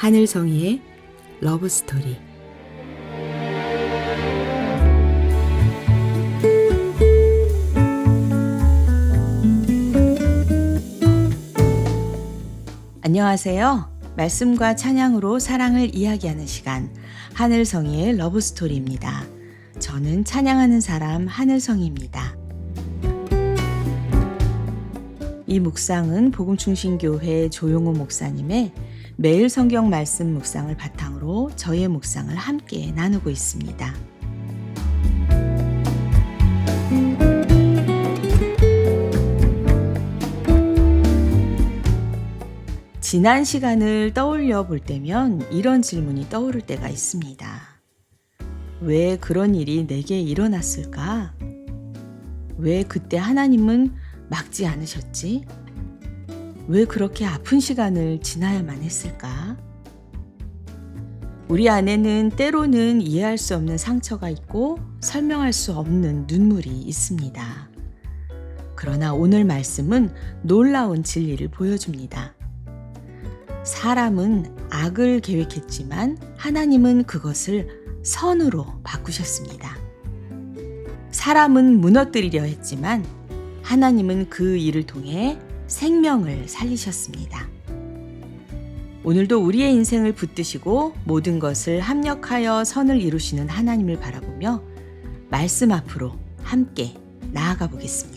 하늘성이의 러브스토리. 안녕하세요. 말씀과 찬양으로 사랑을 이야기하는 시간, 하늘성이의 러브스토리입니다. 저는 찬양하는 사람 하늘성이입니다. 이 묵상은 복음중심교회 조용호 목사님의 매일 성경 말씀 묵상을 바탕으로 저의 묵상을 함께 나누고 있습니다. 지난 시간을 떠올려 볼 때면 이런 질문이 떠오를 때가 있습니다. 왜 그런 일이 내게 일어났을까? 왜 그때 하나님은 막지 않으셨지? 왜 그렇게 아픈 시간을 지나야만 했을까? 우리 안에는 때로는 이해할 수 없는 상처가 있고 설명할 수 없는 눈물이 있습니다. 그러나 오늘 말씀은 놀라운 진리를 보여줍니다. 사람은 악을 계획했지만 하나님은 그것을 선으로 바꾸셨습니다. 사람은 무너뜨리려 했지만 하나님은 그 일을 통해 생명을 살리셨습니다. 오늘도 우리의 인생을 붙드시고 모든 것을 합력하여 선을 이루시는 하나님을 바라보며 말씀 앞으로 함께 나아가 보겠습니다.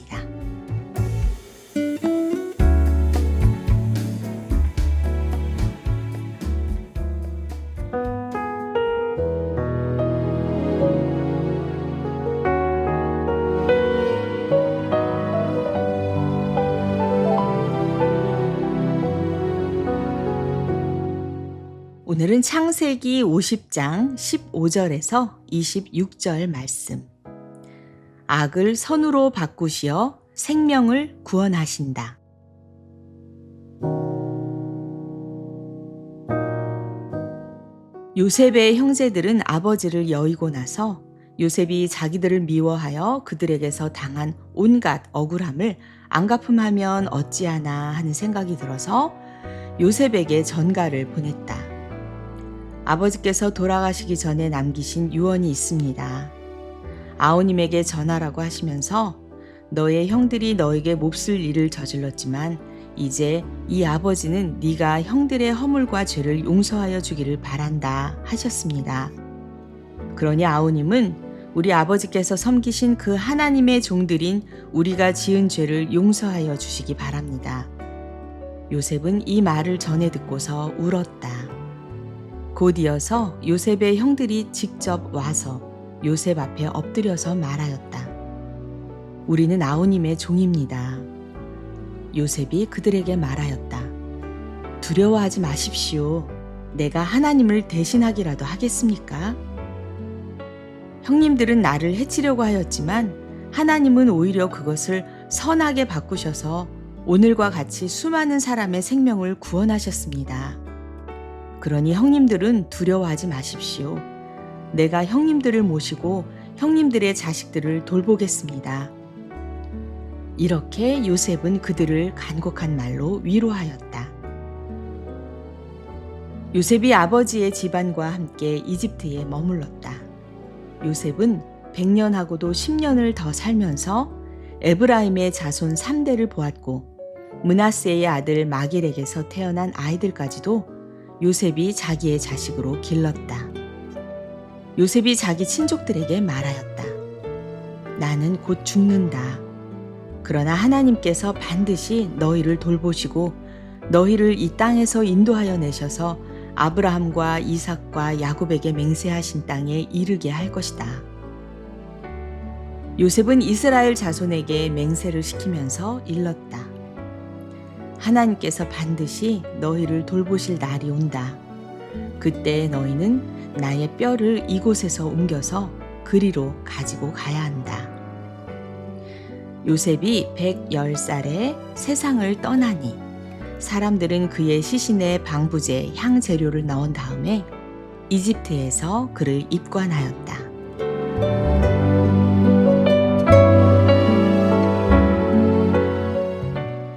오늘은 창세기 50장 15절에서 26절 말씀. 악을 선으로 바꾸시어 생명을 구원하신다. 요셉의 형제들은 아버지를 여의고 나서 요셉이 자기들을 미워하여 그들에게서 당한 온갖 억울함을 안갚음하면 어찌하나 하는 생각이 들어서 요셉에게 전가를 보냈다. 아버지께서 돌아가시기 전에 남기신 유언이 있습니다. 아우님에게 전하라고 하시면서 너의 형들이 너에게 몹쓸 일을 저질렀지만 이제 이 아버지는 네가 형들의 허물과 죄를 용서하여 주기를 바란다 하셨습니다. 그러니 아우님은 우리 아버지께서 섬기신 그 하나님의 종들인 우리가 지은 죄를 용서하여 주시기 바랍니다. 요셉은 이 말을 전해 듣고서 울었다. 곧 이어서 요셉의 형들이 직접 와서 요셉 앞에 엎드려서 말하였다. 우리는 아우님의 종입니다. 요셉이 그들에게 말하였다. 두려워하지 마십시오. 내가 하나님을 대신하기라도 하겠습니까? 형님들은 나를 해치려고 하였지만 하나님은 오히려 그것을 선하게 바꾸셔서 오늘과 같이 수많은 사람의 생명을 구원하셨습니다. 그러니 형님들은 두려워하지 마십시오. 내가 형님들을 모시고 형님들의 자식들을 돌보겠습니다. 이렇게 요셉은 그들을 간곡한 말로 위로하였다. 요셉이 아버지의 집안과 함께 이집트에 머물렀다. 요셉은 100년하고도 10년을 더 살면서 에브라임의 자손 3대를 보았고 므낫세의 아들 마길에게서 태어난 아이들까지도 요셉이 자기의 자식으로 길렀다. 요셉이 자기 친족들에게 말하였다. 나는 곧 죽는다. 그러나 하나님께서 반드시 너희를 돌보시고 너희를 이 땅에서 인도하여 내셔서 아브라함과 이삭과 야곱에게 맹세하신 땅에 이르게 할 것이다. 요셉은 이스라엘 자손에게 맹세를 시키면서 일렀다. 하나님께서 반드시 너희를 돌보실 날이 온다. 그때 너희는 나의 뼈를 이곳에서 옮겨서 그리로 가지고 가야 한다. 요셉이 110살에 세상을 떠나니 사람들은 그의 시신에 방부제 향 재료를 넣은 다음에 이집트에서 그를 입관하였다.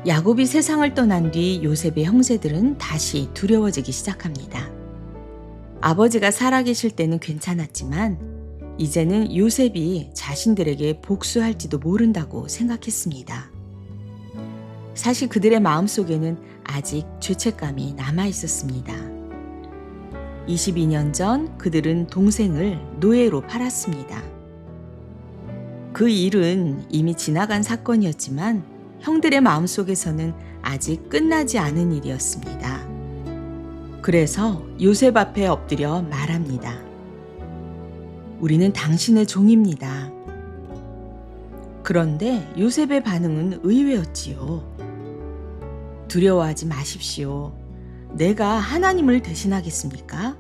야곱이 세상을 떠난 뒤 요셉의 형제들은 다시 두려워지기 시작합니다. 아버지가 살아계실 때는 괜찮았지만 이제는 요셉이 자신들에게 복수할지도 모른다고 생각했습니다. 사실 그들의 마음속에는 아직 죄책감이 남아 있었습니다. 22년 전 그들은 동생을 노예로 팔았습니다. 그 일은 이미 지나간 사건이었지만 형들의 마음속에서는 아직 끝나지 않은 일이었습니다. 그래서 요셉 앞에 엎드려 말합니다. 우리는 당신의 종입니다. 그런데 요셉의 반응은 의외였지요. 두려워하지 마십시오. 내가 하나님을 대신하겠습니까?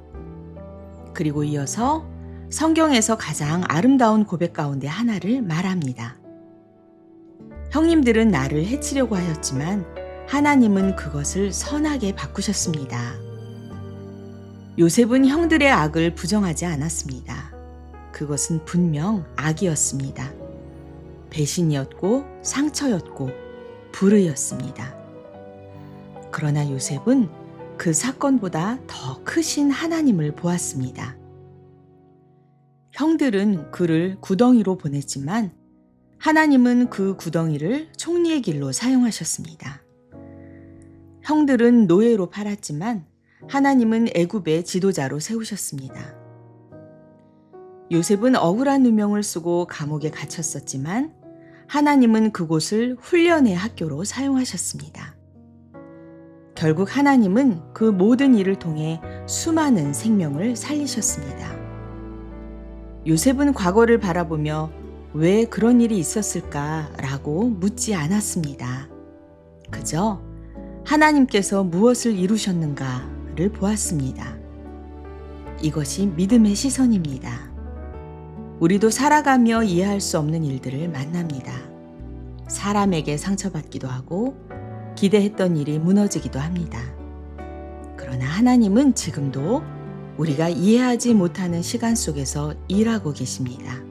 그리고 이어서 성경에서 가장 아름다운 고백 가운데 하나를 말합니다. 형님들은 나를 해치려고 하였지만 하나님은 그것을 선하게 바꾸셨습니다. 요셉은 형들의 악을 부정하지 않았습니다. 그것은 분명 악이었습니다. 배신이었고 상처였고 불의였습니다. 그러나 요셉은 그 사건보다 더 크신 하나님을 보았습니다. 형들은 그를 구덩이로 보냈지만 하나님은 그 구덩이를 총리의 길로 사용하셨습니다. 형들은 노예로 팔았지만 하나님은 애굽의 지도자로 세우셨습니다. 요셉은 억울한 누명을 쓰고 감옥에 갇혔었지만 하나님은 그곳을 훈련의 학교로 사용하셨습니다. 결국 하나님은 그 모든 일을 통해 수많은 생명을 살리셨습니다. 요셉은 과거를 바라보며 왜 그런 일이 있었을까라고 묻지 않았습니다. 그저 하나님께서 무엇을 이루셨는가를 보았습니다. 이것이 믿음의 시선입니다. 우리도 살아가며 이해할 수 없는 일들을 만납니다. 사람에게 상처받기도 하고 기대했던 일이 무너지기도 합니다. 그러나 하나님은 지금도 우리가 이해하지 못하는 시간 속에서 일하고 계십니다.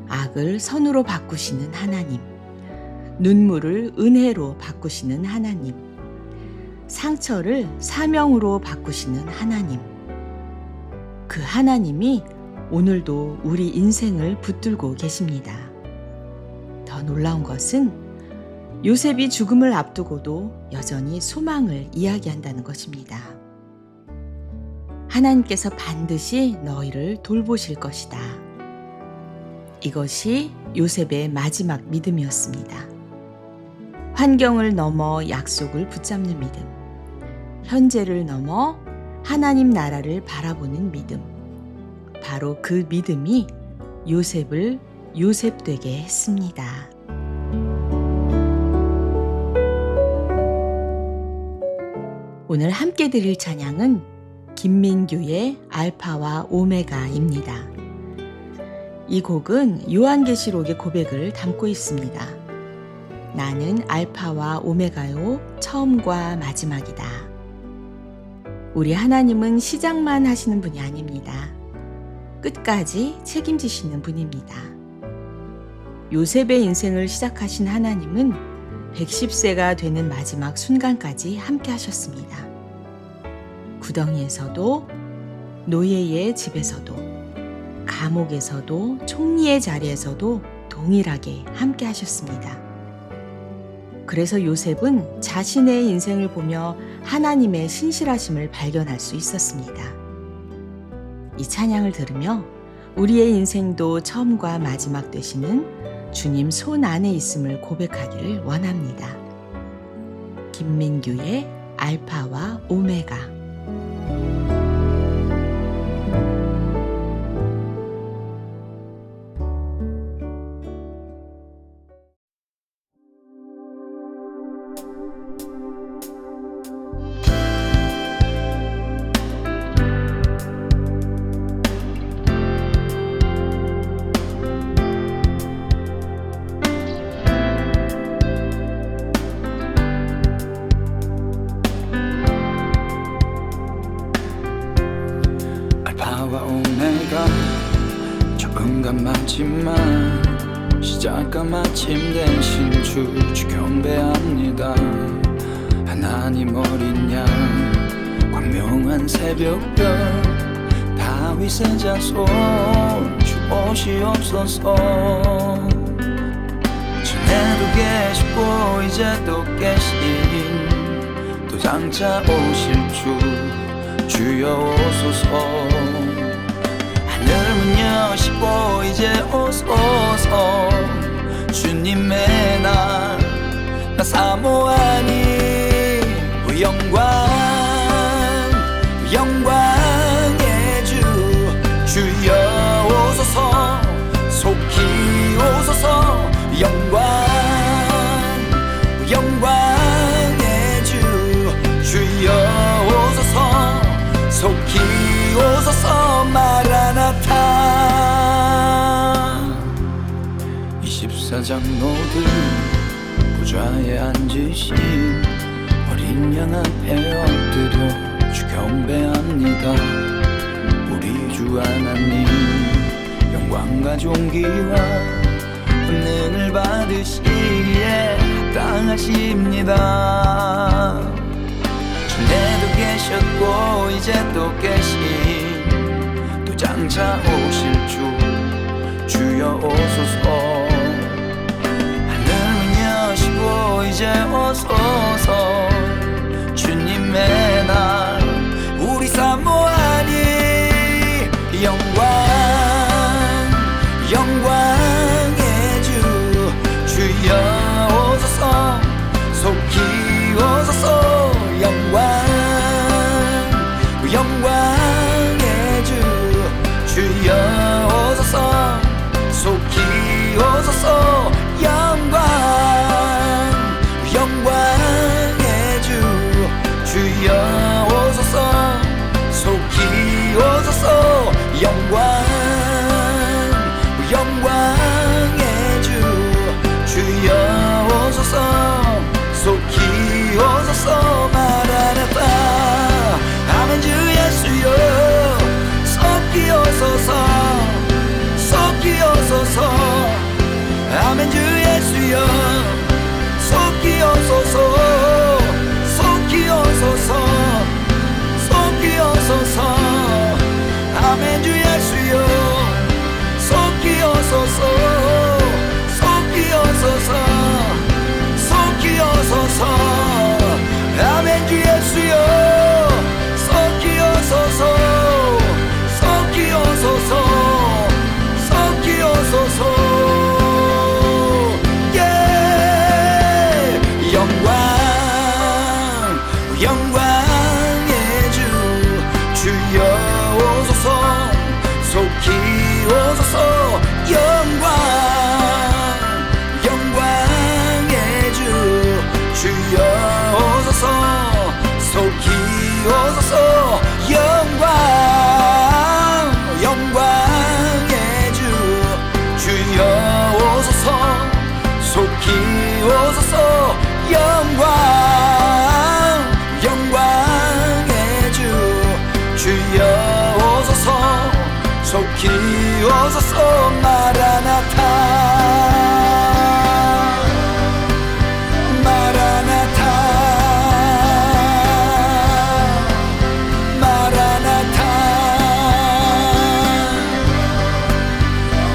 악을 선으로 바꾸시는 하나님, 눈물을 은혜로 바꾸시는 하나님, 상처를 사명으로 바꾸시는 하나님. 그 하나님이 오늘도 우리 인생을 붙들고 계십니다. 더 놀라운 것은 요셉이 죽음을 앞두고도 여전히 소망을 이야기한다는 것입니다. 하나님께서 반드시 너희를 돌보실 것이다. 이것이 요셉의 마지막 믿음이었습니다. 환경을 넘어 약속을 붙잡는 믿음, 현재를 넘어 하나님 나라를 바라보는 믿음, 바로 그 믿음이 요셉을 요셉되게 했습니다. 오늘 함께 드릴 찬양은 김민규의 알파와 오메가입니다. 이 곡은 요한계시록의 고백을 담고 있습니다. 나는 알파와 오메가요, 처음과 마지막이다. 우리 하나님은 시작만 하시는 분이 아닙니다. 끝까지 책임지시는 분입니다. 요셉의 인생을 시작하신 하나님은 110세가 되는 마지막 순간까지 함께 하셨습니다. 구덩이에서도, 노예의 집에서도, 감옥에서도, 총리의 자리에서도 동일하게 함께 하셨습니다. 그래서 요셉은 자신의 인생을 보며 하나님의 신실하심을 발견할 수 있었습니다. 이 찬양을 들으며 우리의 인생도 처음과 마지막 되시는 주님 손 안에 있음을 고백하기를 원합니다. 김민규의 알파와 오메가. 알파와 오메가 처음과 마지막 시작과 마침 되신 주 경배합니다. 하나님 어린 양 광명한 새벽별 다윗의 자손 주 오시옵소서. 전에도 계시고 이제 또 계신 또 장차 오실 주 주여 오소서. 하늘 문 여시고 이제 오소서. 주님의 날 나 사모하니 영광 영광의 주 주여 오소서. 속히 오소서. 영광 영광의 주 주여 오소서. 속히 오소서. 마라나타. 24장로들 보좌에 앉으신 어린 양 앞에 엎드려 주 경배합니다. 우리 주 하나님 영광과 존귀와 권능을 받으시기에 합당하십니다. 전에도 계셨고 이제 또 계신 또 장차 오실 주 주여 오소서. 하늘을 여시고 이제 오소서. 주님의 날 우리 사모하니 영광 영광의 주 주여 오소서. 속히 오소서. 영광 영광의 주 주여 오소서. 속히 오소서. 영광 영광의 주 주여 오소서. 속히 오소서. 영광 영광의 주 주여 오소서. 속히 오소서. 마라나타. 아멘. 주 예수여 속히 오소서. 속히 오소서. 아멘. 주 예수여 속히 오소서. 속히 오소서. 속히 오소서. 아멘. 주 예수여 속히 오소서. 속히 오소서. 속히 오소서. 아멘. 주 예수여 속히 오소서. 속히 오소서. 속히 오소서. 영광의 주 주여 오소서. 속히 오소서. 영광 영광의 주 주여 오소서. 속히 오소서. 영광 영광의 주 주여 오소서. 속히 오소서. 영광 영광의 주 주여 오소서. 속히 오소서. 마라나타. 마라나타. 마라나타.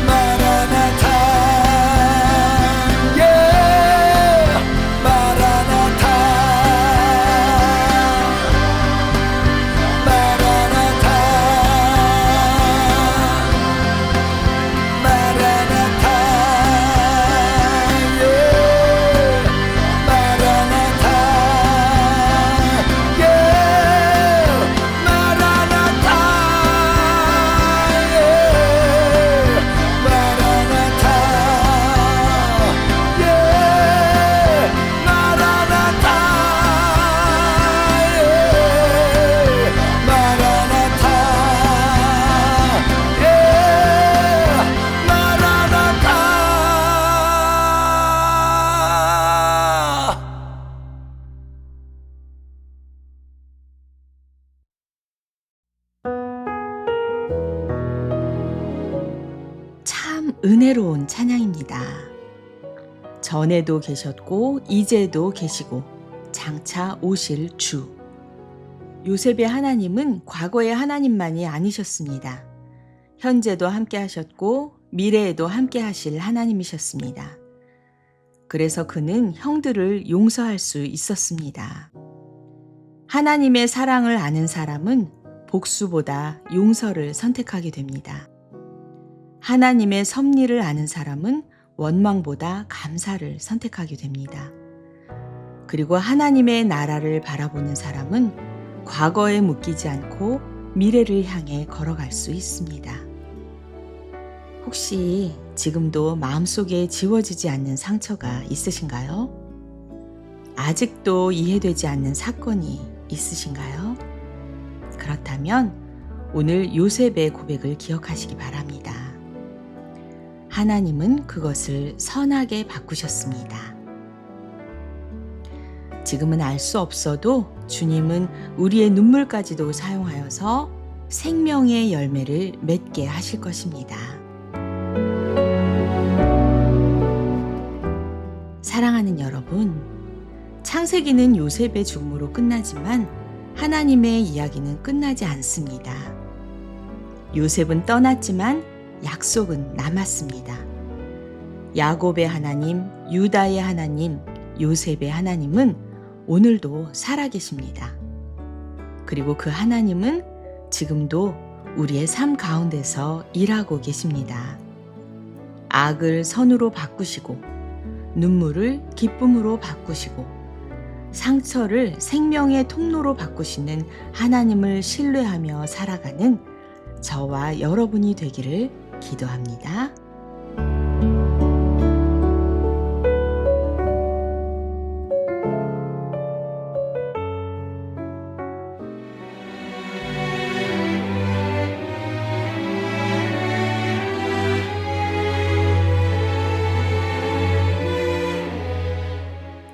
마라나타. 예. 마라나타. 마라나타. 마라나타. 예. 마라나타. 예. 마라나타. 예. 마라나타. 예. 마라나타. 예. 마라나타. 예. 마라나타. 참 은혜로운 찬양입니다. 전에도 계셨고 이제도 계시고 장차 오실 주. 요셉의 하나님은 과거의 하나님만이 아니셨습니다. 현재도 함께 하셨고 미래에도 함께 하실 하나님이셨습니다. 그래서 그는 형들을 용서할 수 있었습니다. 하나님의 사랑을 아는 사람은 복수보다 용서를 선택하게 됩니다. 하나님의 섭리를 아는 사람은 원망보다 감사를 선택하게 됩니다. 그리고 하나님의 나라를 바라보는 사람은 과거에 묶이지 않고 미래를 향해 걸어갈 수 있습니다. 혹시 지금도 마음속에 지워지지 않는 상처가 있으신가요? 아직도 이해되지 않는 사건이 있으신가요? 그렇다면 오늘 요셉의 고백을 기억하시기 바랍니다. 하나님은 그것을 선하게 바꾸셨습니다. 지금은 알 수 없어도 주님은 우리의 눈물까지도 사용하여서 생명의 열매를 맺게 하실 것입니다. 사랑하는 여러분, 창세기는 요셉의 죽음으로 끝나지만 하나님의 이야기는 끝나지 않습니다. 요셉은 떠났지만 약속은 남았습니다. 야곱의 하나님, 유다의 하나님, 요셉의 하나님은 오늘도 살아계십니다. 그리고 그 하나님은 지금도 우리의 삶 가운데서 일하고 계십니다. 악을 선으로 바꾸시고 눈물을 기쁨으로 바꾸시고 상처를 생명의 통로로 바꾸시는 하나님을 신뢰하며 살아가는 저와 여러분이 되기를 기도합니다.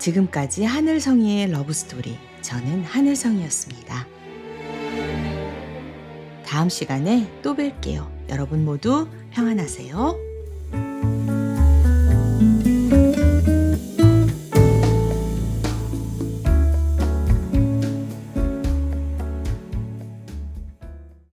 지금까지 하늘성이의 러브스토리, 저는 하늘성이었습니다. 다음 시간에 또 뵐게요. 여러분 모두 평안하세요.